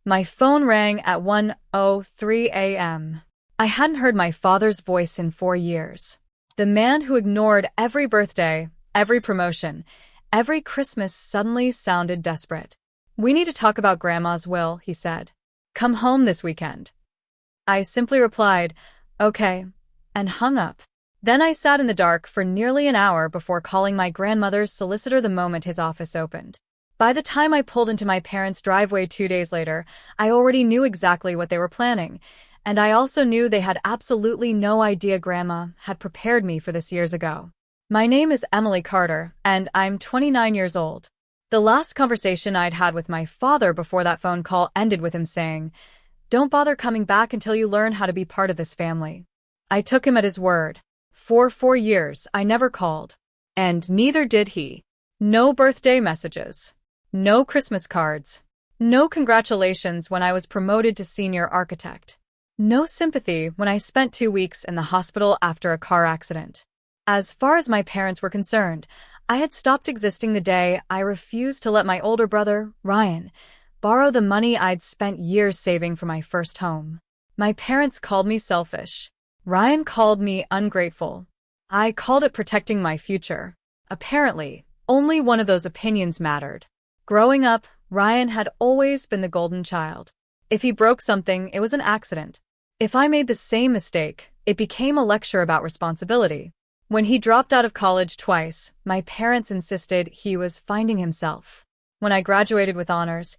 My phone rang at 1:03 a.m. I hadn't heard my father's voice in 4 years. The man who ignored every birthday, every promotion, every Christmas suddenly sounded desperate. "We need to talk about Grandma's will," he said. "Come home this weekend." I simply replied, "Okay," and hung up. Then I sat in the dark for nearly an hour before calling my grandmother's solicitor the moment his office opened. By the time I pulled into my parents' driveway 2 days later, I already knew exactly what they were planning, and I also knew they had absolutely no idea Grandma had prepared me for this years ago. My name is Emily Carter, and I'm 29 years old. The last conversation I'd had with my father before that phone call ended with him saying, "Don't bother coming back until you learn how to be part of this family." I took him at his word. For 4 years, I never called. And neither did he. No birthday messages. No Christmas cards. No congratulations when I was promoted to senior architect. No sympathy when I spent 2 weeks in the hospital after a car accident. As far as my parents were concerned, I had stopped existing the day I refused to let my older brother, Ryan, borrow the money I'd spent years saving for my first home. My parents called me selfish. Ryan called me ungrateful. I called it protecting my future. Apparently, only one of those opinions mattered. Growing up, Ryan had always been the golden child. If he broke something, it was an accident. If I made the same mistake, it became a lecture about responsibility. When he dropped out of college twice, my parents insisted he was finding himself. When I graduated with honors,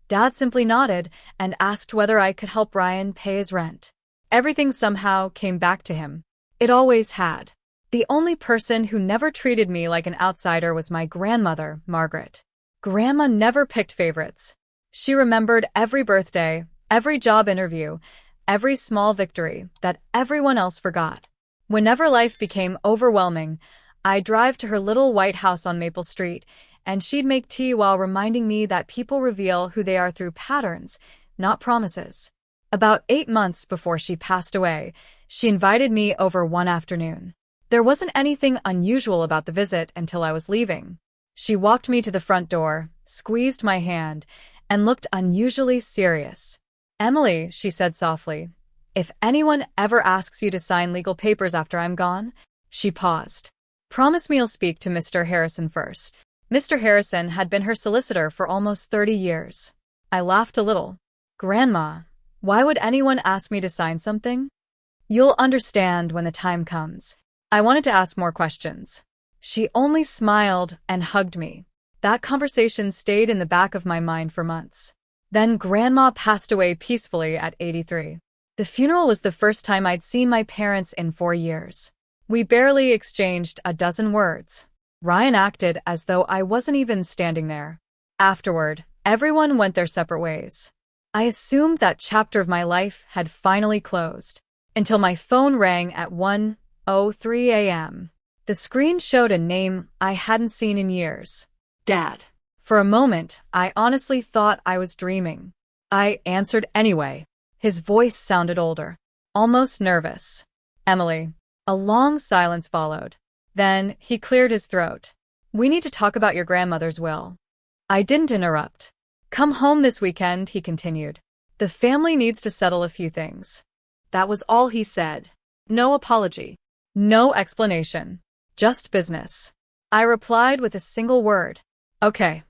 Dad simply nodded and asked whether I could help Ryan pay his rent. Everything somehow came back to him. It always had. The only person who never treated me like an outsider was my grandmother, Margaret. Grandma never picked favorites. She remembered every birthday, every job interview, every small victory that everyone else forgot. Whenever life became overwhelming, I'd drive to her little white house on Maple Street, and she'd make tea while reminding me that people reveal who they are through patterns, not promises. About 8 months before she passed away, she invited me over one afternoon. There wasn't anything unusual about the visit until I was leaving. She walked me to the front door, squeezed my hand, and looked unusually serious. "Emily," she said softly, "if anyone ever asks you to sign legal papers after I'm gone," she paused, "promise me you'll speak to Mr. Harrison first." Mr. Harrison had been her solicitor for almost 30 years. I laughed a little. "Grandma, why would anyone ask me to sign something?" "You'll understand when the time comes." I wanted to ask more questions. She only smiled and hugged me. That conversation stayed in the back of my mind for months. Then Grandma passed away peacefully at 83. The funeral was the first time I'd seen my parents in 4 years. We barely exchanged a dozen words. Ryan acted as though I wasn't even standing there. Afterward, everyone went their separate ways. I assumed that chapter of my life had finally closed, until my phone rang at 1:03 a.m. The screen showed a name I hadn't seen in years. Dad. For a moment, I honestly thought I was dreaming. I answered anyway. His voice sounded older, almost nervous. "Emily." A long silence followed. Then he cleared his throat. "We need to talk about your grandmother's will." I didn't interrupt. "Come home this weekend," he continued. "The family needs to settle a few things." That was all he said. No apology. No explanation. Just business. I replied with a single word. "Okay."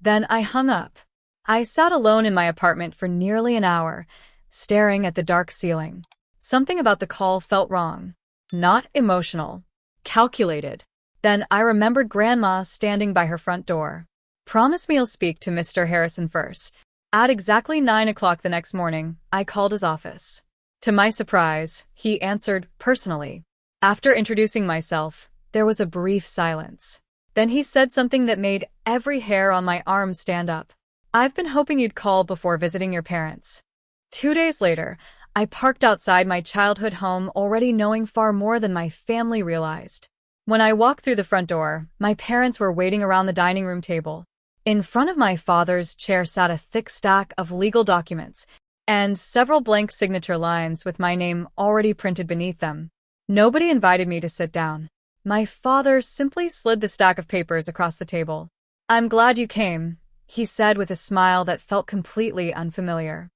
Then I hung up. I sat alone in my apartment for nearly an hour, staring at the dark ceiling. Something about the call felt wrong. Not emotional. Calculated. Then I remembered Grandma standing by her front door. "Promise me you'll speak to Mr. Harrison first." At exactly 9 o'clock the next morning, I called his office. To my surprise, he answered personally. After introducing myself, there was a brief silence. Then he said something that made every hair on my arm stand up. "I've been hoping you'd call before visiting your parents." 2 days later, I parked outside my childhood home already knowing far more than my family realized. When I walked through the front door, my parents were waiting around the dining room table. In front of my father's chair sat a thick stack of legal documents and several blank signature lines with my name already printed beneath them. Nobody invited me to sit down. My father simply slid the stack of papers across the table. "I'm glad you came," he said with a smile that felt completely unfamiliar.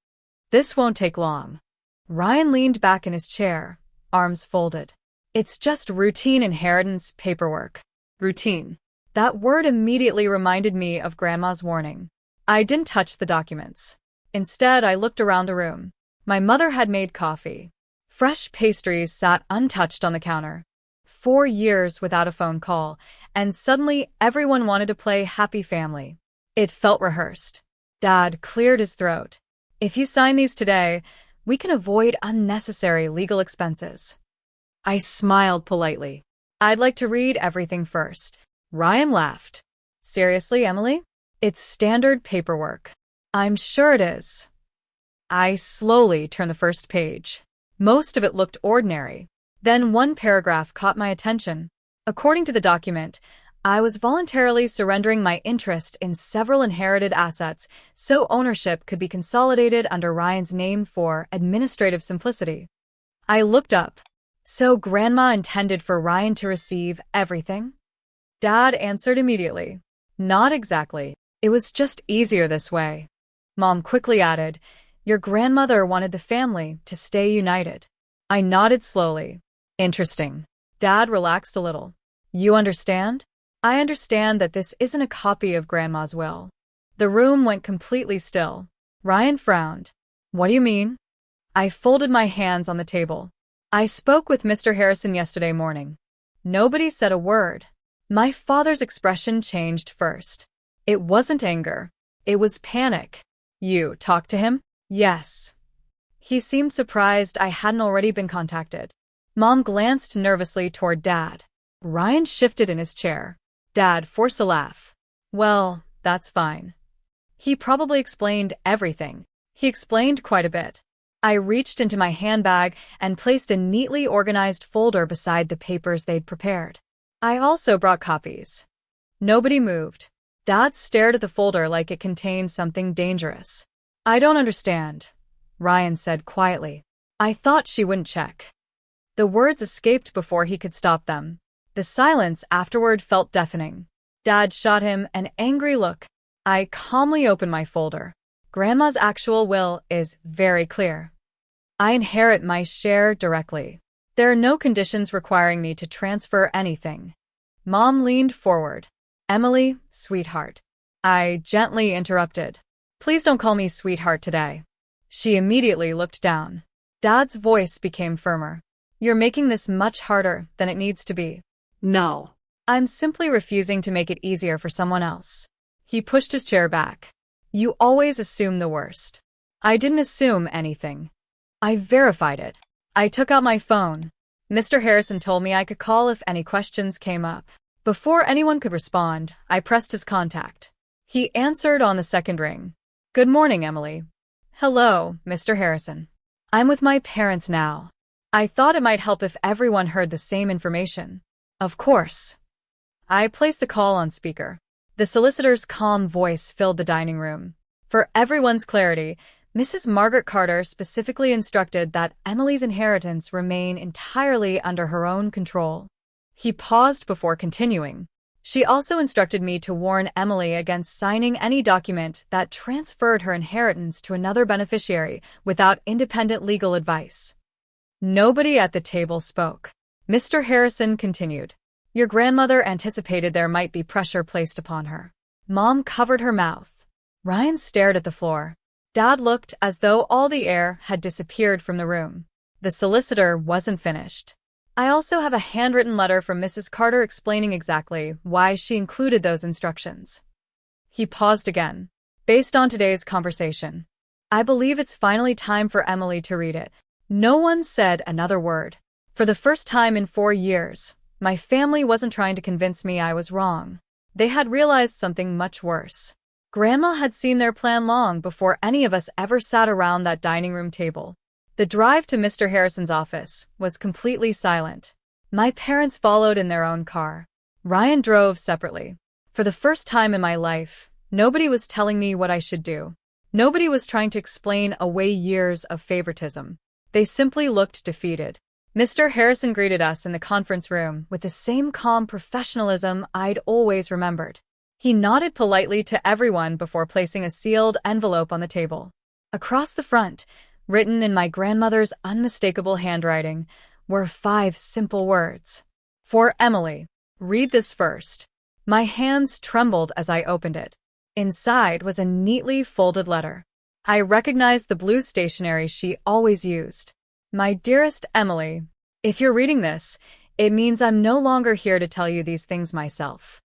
This won't take long. Ryan leaned back in his chair, arms folded. It's just routine inheritance paperwork. Routine. That word immediately reminded me of Grandma's warning. I didn't touch the documents. Instead, I looked around the room. My mother had made coffee. Fresh pastries sat untouched on the counter. 4 years without a phone call, and suddenly everyone wanted to play happy family. It felt rehearsed. Dad cleared his throat. If you sign these today, we can avoid unnecessary legal expenses. I smiled politely. I'd like to read everything first. Ryan laughed. Seriously, Emily? It's standard paperwork. I'm sure it is. I slowly turned the first page. Most of it looked ordinary. Then one paragraph caught my attention. According to the document, I was voluntarily surrendering my interest in several inherited assets so ownership could be consolidated under Ryan's name for administrative simplicity. I looked up. So Grandma intended for Ryan to receive everything? Dad answered immediately. Not exactly. It was just easier this way. Mom quickly added, your grandmother wanted the family to stay united. I nodded slowly. Interesting. Dad relaxed a little. You understand? I understand that this isn't a copy of Grandma's will. The room went completely still. Ryan frowned. What do you mean? I folded my hands on the table. I spoke with Mr. Harrison yesterday morning. Nobody said a word. My father's expression changed first. It wasn't anger. It was panic. You talked to him? Yes. He seemed surprised I hadn't already been contacted. Mom glanced nervously toward Dad. Ryan shifted in his chair. Dad forced a laugh. Well, that's fine. He probably explained everything. He explained quite a bit. I reached into my handbag and placed a neatly organized folder beside the papers they'd prepared. I also brought copies. Nobody moved. Dad stared at the folder like it contained something dangerous. I don't understand, Ryan said quietly. I thought she wouldn't check. The words escaped before he could stop them. The silence afterward felt deafening. Dad shot him an angry look. I calmly opened my folder. Grandma's actual will is very clear. I inherit my share directly. There are no conditions requiring me to transfer anything. Mom leaned forward. Emily, sweetheart. I gently interrupted. Please don't call me sweetheart today. She immediately looked down. Dad's voice became firmer. You're making this much harder than it needs to be. No. I'm simply refusing to make it easier for someone else. He pushed his chair back. You always assume the worst. I didn't assume anything. I verified it. I took out my phone. Mr. Harrison told me I could call if any questions came up. Before anyone could respond, I pressed his contact. He answered on the second ring. Good morning, Emily. Hello, Mr. Harrison. I'm with my parents now. I thought it might help if everyone heard the same information. Of course. I placed the call on speaker. The solicitor's calm voice filled the dining room. For everyone's clarity, Mrs. Margaret Carter specifically instructed that Emily's inheritance remain entirely under her own control. He paused before continuing. She also instructed me to warn Emily against signing any document that transferred her inheritance to another beneficiary without independent legal advice. Nobody at the table spoke. Mr. Harrison continued. Your grandmother anticipated there might be pressure placed upon her. Mom covered her mouth. Ryan stared at the floor. Dad looked as though all the air had disappeared from the room. The solicitor wasn't finished. I also have a handwritten letter from Mrs. Carter explaining exactly why she included those instructions. He paused again. Based on today's conversation, I believe it's finally time for Emily to read it. No one said another word. For the first time in 4 years, my family wasn't trying to convince me I was wrong. They had realized something much worse. Grandma had seen their plan long before any of us ever sat around that dining room table. The drive to Mr. Harrison's office was completely silent. My parents followed in their own car. Ryan drove separately. For the first time in my life, nobody was telling me what I should do. Nobody was trying to explain away years of favoritism. They simply looked defeated. Mr. Harrison greeted us in the conference room with the same calm professionalism I'd always remembered. He nodded politely to everyone before placing a sealed envelope on the table. Across the front, written in my grandmother's unmistakable handwriting, were 5 simple words. For Emily, read this first. My hands trembled as I opened it. Inside was a neatly folded letter. I recognized the blue stationery she always used. My dearest Emily, if you're reading this, it means I'm no longer here to tell you these things myself.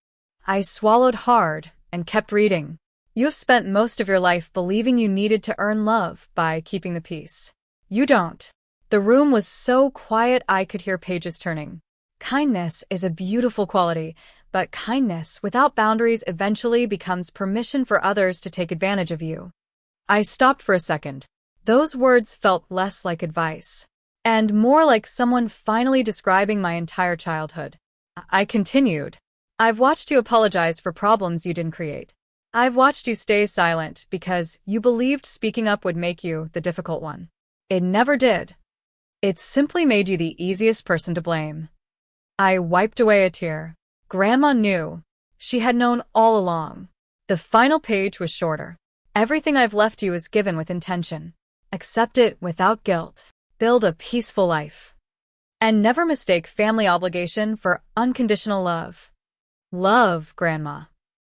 I swallowed hard and kept reading. You have spent most of your life believing you needed to earn love by keeping the peace. You don't. The room was so quiet I could hear pages turning. Kindness is a beautiful quality, but kindness without boundaries eventually becomes permission for others to take advantage of you. I stopped for a second. Those words felt less like advice, and more like someone finally describing my entire childhood. I continued. I've watched you apologize for problems you didn't create. I've watched you stay silent because you believed speaking up would make you the difficult one. It never did. It simply made you the easiest person to blame. I wiped away a tear. Grandma knew. She had known all along. The final page was shorter. Everything I've left you is given with intention. Accept it without guilt. Build a peaceful life. And never mistake family obligation for unconditional love. Love, Grandma.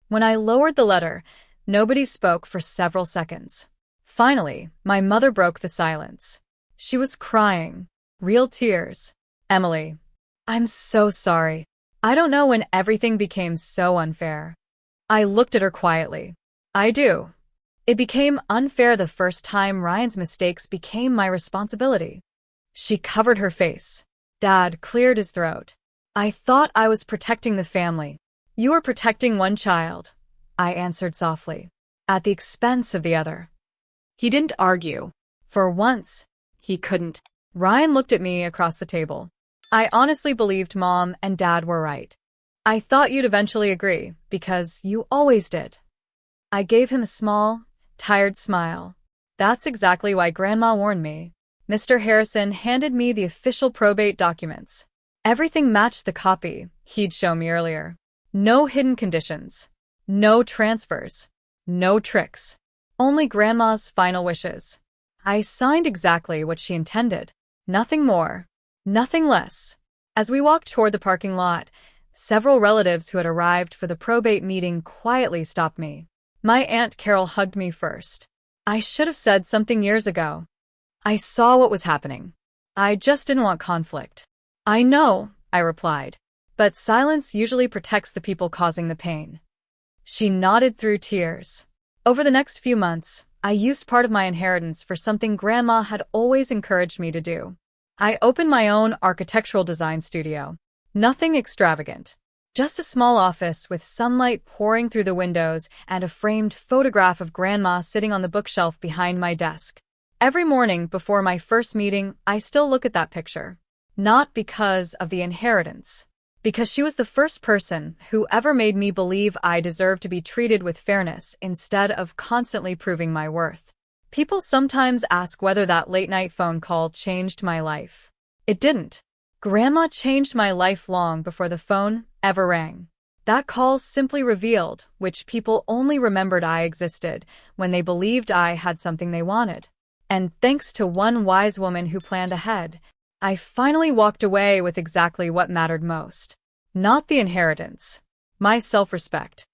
When I lowered the letter, nobody spoke for several seconds. Finally, my mother broke the silence. She was crying. Real tears. Emily, I'm so sorry. I don't know when everything became so unfair. I looked at her quietly. I do. It became unfair the first time Ryan's mistakes became my responsibility. She covered her face. Dad cleared his throat. I thought I was protecting the family. You were protecting one child, I answered softly, at the expense of the other. He didn't argue. For once, he couldn't. Ryan looked at me across the table. I honestly believed Mom and Dad were right. I thought you'd eventually agree, because you always did. I gave him a small, tired smile. That's exactly why Grandma warned me. Mr. Harrison handed me the official probate documents. Everything matched the copy he'd shown me earlier. No hidden conditions. No transfers. No tricks. Only Grandma's final wishes. I signed exactly what she intended. Nothing more. Nothing less. As we walked toward the parking lot, several relatives who had arrived for the probate meeting quietly stopped me. My Aunt Carol hugged me first. I should have said something years ago. I saw what was happening. I just didn't want conflict. I know, I replied. But silence usually protects the people causing the pain. She nodded through tears. Over the next few months, I used part of my inheritance for something Grandma had always encouraged me to do. I opened my own architectural design studio. Nothing extravagant. Just a small office with sunlight pouring through the windows and a framed photograph of Grandma sitting on the bookshelf behind my desk. Every morning before my first meeting, I still look at that picture. Not because of the inheritance. Because she was the first person who ever made me believe I deserved to be treated with fairness instead of constantly proving my worth. People sometimes ask whether that late-night phone call changed my life. It didn't. Grandma changed my life long before the phone ever rang. That call simply revealed which people only remembered I existed when they believed I had something they wanted. And thanks to one wise woman who planned ahead, I finally walked away with exactly what mattered most. Not the inheritance. My self-respect.